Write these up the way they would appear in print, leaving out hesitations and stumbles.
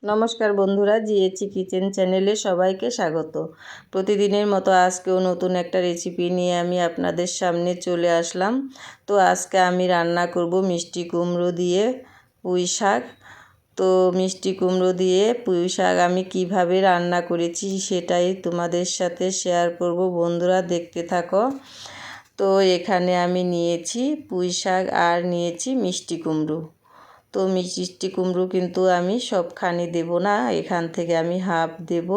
নমস্কার বন্ধুরা, জিএচি কিচেন চ্যানেলে সবাইকে স্বাগত। প্রতিদিনের মতো আজকেও নতুন একটা রেসিপি নিয়ে আমি আপনাদের সামনে চলে আসলাম। তো আজকে আমি রান্না করব মিষ্টি কুমড়ো দিয়ে পুঁই শাক। তো মিষ্টি কুমড়ো দিয়ে পুঁই শাক আমি কিভাবে রান্না করেছি সেটাই তোমাদের সাথে শেয়ার করব। বন্ধুরা দেখতে থাকো। তো এখানে আমি নিয়েছি পুঁই শাক আর নিয়েছি মিষ্টি কুমড়ো। তো মিষ্টি কুমড়ো কিন্তু আমি সবখানি দেব না, এখান থেকে আমি হাফ দেব।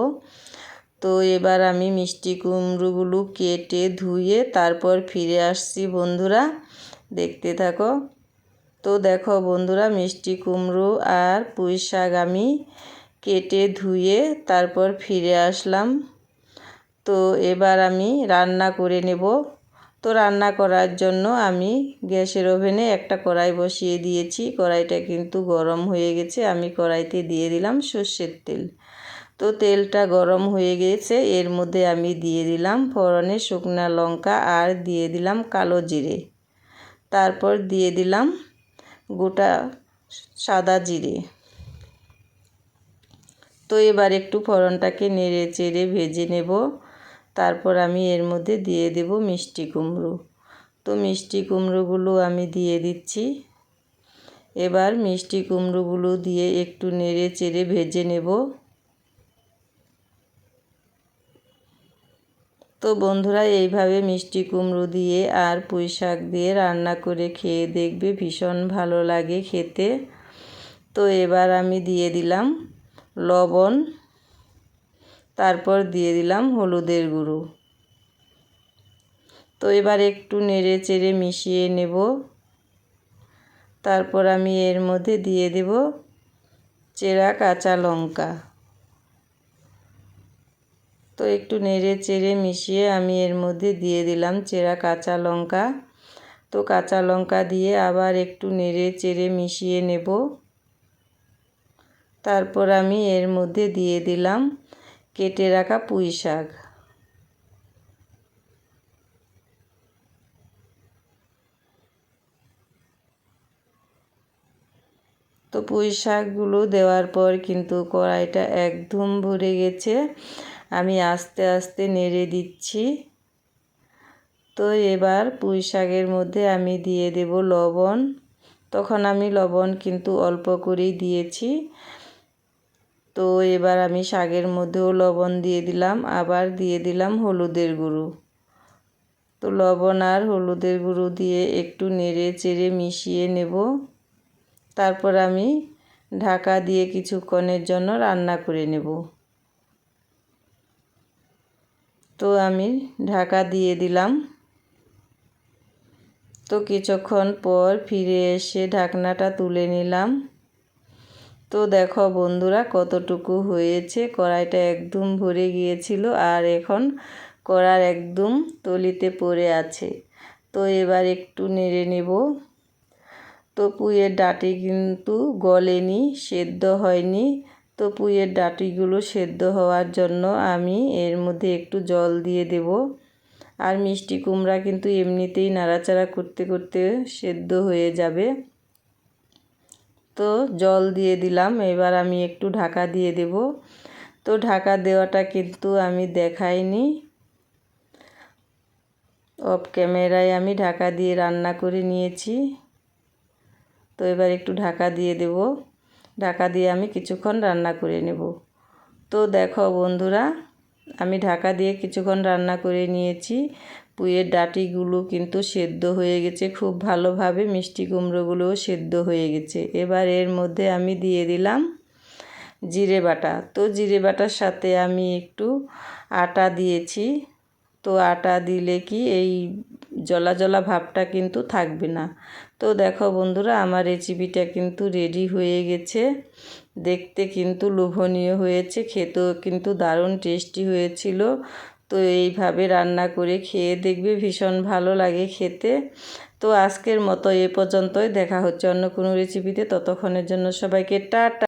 তো এবার আমি মিষ্টি কুমড়োগুলো কেটে ধুয়ে তারপর ফিরে আসছি বন্ধুরা, দেখতে থাকো। তো দেখো বন্ধুরা, মিষ্টি কুমড়ো আর পুঁই শাক আমি কেটে ধুয়ে তারপর ফিরে আসলাম। তো এবার আমি রান্না করে নেব। তো রান্না করার জন্য আমি গ্যাসের ওভেনে একটা কড়াই বসিয়ে দিয়েছি। কড়াইটা কিন্তু গরম হয়ে গেছে। আমি কড়াইতে দিয়ে দিলাম সর্ষের তেল। তো তেলটা গরম হয়ে গেছে, এর মধ্যে আমি দিয়ে দিলাম ফোড়নে শুকনা লঙ্কা আর দিয়ে দিলাম কালো জিরে। তারপর দিয়ে দিলাম গোটা সাদা জিরে। তো এবার একটু ফোড়নটাকে নেড়ে চেড়ে ভেজে নেব। তারপর আমি এর মধ্যে দিয়ে দেব মিষ্টি কুমড়ো। তো মিষ্টি কুমড়োগুলো আমি দিয়ে দিচ্ছি। এবার মিষ্টি কুমড়োগুলো দিয়ে একটু নেড়ে চেড়ে ভেজে নেব। তো বন্ধুরা, এইভাবে মিষ্টি কুমড়ো দিয়ে আর পুঁই শাক দিয়ে রান্না করে খেয়ে দেখবে, ভীষণ ভালো লাগে খেতে। তো এবার আমি দিয়ে দিলাম লবণ, তারপর দিয়ে দিলাম হলুদের গুঁড়ো। তো এবার একটু নেড়ে চেড়ে মিশিয়ে নেব। তারপর আমি এর মধ্যে দিয়ে দেব চেরা কাঁচা লঙ্কা। তো একটু নেড়ে চেড়ে মিশিয়ে আমি এর মধ্যে দিয়ে দিলাম চেরা কাঁচা লঙ্কা। তো কাঁচা লঙ্কা দিয়ে আবার একটু নেড়ে চেড়ে মিশিয়ে নেব। তারপর আমি এর মধ্যে দিয়ে দিলাম কেটে রাখা পুঁই শাক। তো পুঁই শাকগুলো দেওয়ার পর কিন্তু কড়াইটা একদম ভরে গেছে। আমি আস্তে আস্তে নেড়ে দিচ্ছি। তো এবার পুঁই শাকের মধ্যে আমি দিয়ে দেব লবণ। তখন আমি লবণ কিন্তু অল্প করেই দিয়েছি। তো এবার আমি শাকের মধ্যেও লবণ দিয়ে দিলাম, আবার দিয়ে দিলাম হলুদের গুঁড়ো। তো লবণ আর হলুদের গুঁড়ো দিয়ে একটু নেড়ে চেড়ে মিশিয়ে নেব। তারপর আমি ঢাকা দিয়ে কিছুক্ষণের জন্য রান্না করে নেব। তো আমি ঢাকা দিয়ে দিলাম। তো কিছুক্ষণ পর ফিরে এসে ঢাকনাটা তুলে নিলাম। তো দেখো বন্ধুরা কতটুকু হয়েছে, কড়াইটা একদম ভরে গিয়েছিল আর এখন কড়ার একদম তলিতে পড়ে আছে। তো এবার একটু নেড়ে নেব। তো পুঁইয়ের ডাঁটি কিন্তু গলেনি, সেদ্ধ হয়নি। তো পুঁইয়ের ডাঁটিগুলো সেদ্ধ হওয়ার জন্য আমি এর মধ্যে একটু জল দিয়ে দেব। আর মিষ্টি কুমড়া কিন্তু এমনিতেই নাড়াচাড়া করতে করতে সেদ্ধ হয়ে যাবে। তো জল দিয়ে দিলাম। এবার আমি একটু ঢাকা দিয়ে দেব। তো ঢাকা দেওয়াটা কিন্তু আমি দেখাইনি, অফ ক্যামেরায় আমি ঢাকা দিয়ে রান্না করে নিয়েছি। তো এবার একটু ঢাকা দিয়ে দেব। ঢাকা দিয়ে আমি কিছুক্ষণ রান্না করে নেব। তো দেখো বন্ধুরা, আমি ঢাকা দিয়ে কিছুক্ষণ রান্না করে নিয়েছি। পুঁইয়ের ডাঁটিগুলো কিন্তু সেদ্ধ হয়ে গেছে খুব ভালোভাবে, মিষ্টি কুমড়োগুলোও সেদ্ধ হয়ে গেছে। এবার এর মধ্যে আমি দিয়ে দিলাম জিরে বাটা। তো জিরে বাটার সাথে আমি একটু আটা দিয়েছি। তো আটা দিলে কি এই জলা জলা ভাবটা কিন্তু থাকবে না। তো দেখো বন্ধুরা, আমার রেসিপিটা কিন্তু রেডি হয়ে গেছে। দেখতে কিন্তু লোভনীয় হয়েছে, খেতেও কিন্তু দারুণ টেস্টি হয়েছিল। তো এইভাবে রান্না করে খেয়ে দেখবে, ভীষণ ভালো লাগে খেতে। তো আজকের মতো এ পর্যন্তই, দেখা হচ্ছে অন্য কোনো রেসিপিতে। ততক্ষণের জন্য সবাইকে টাটা।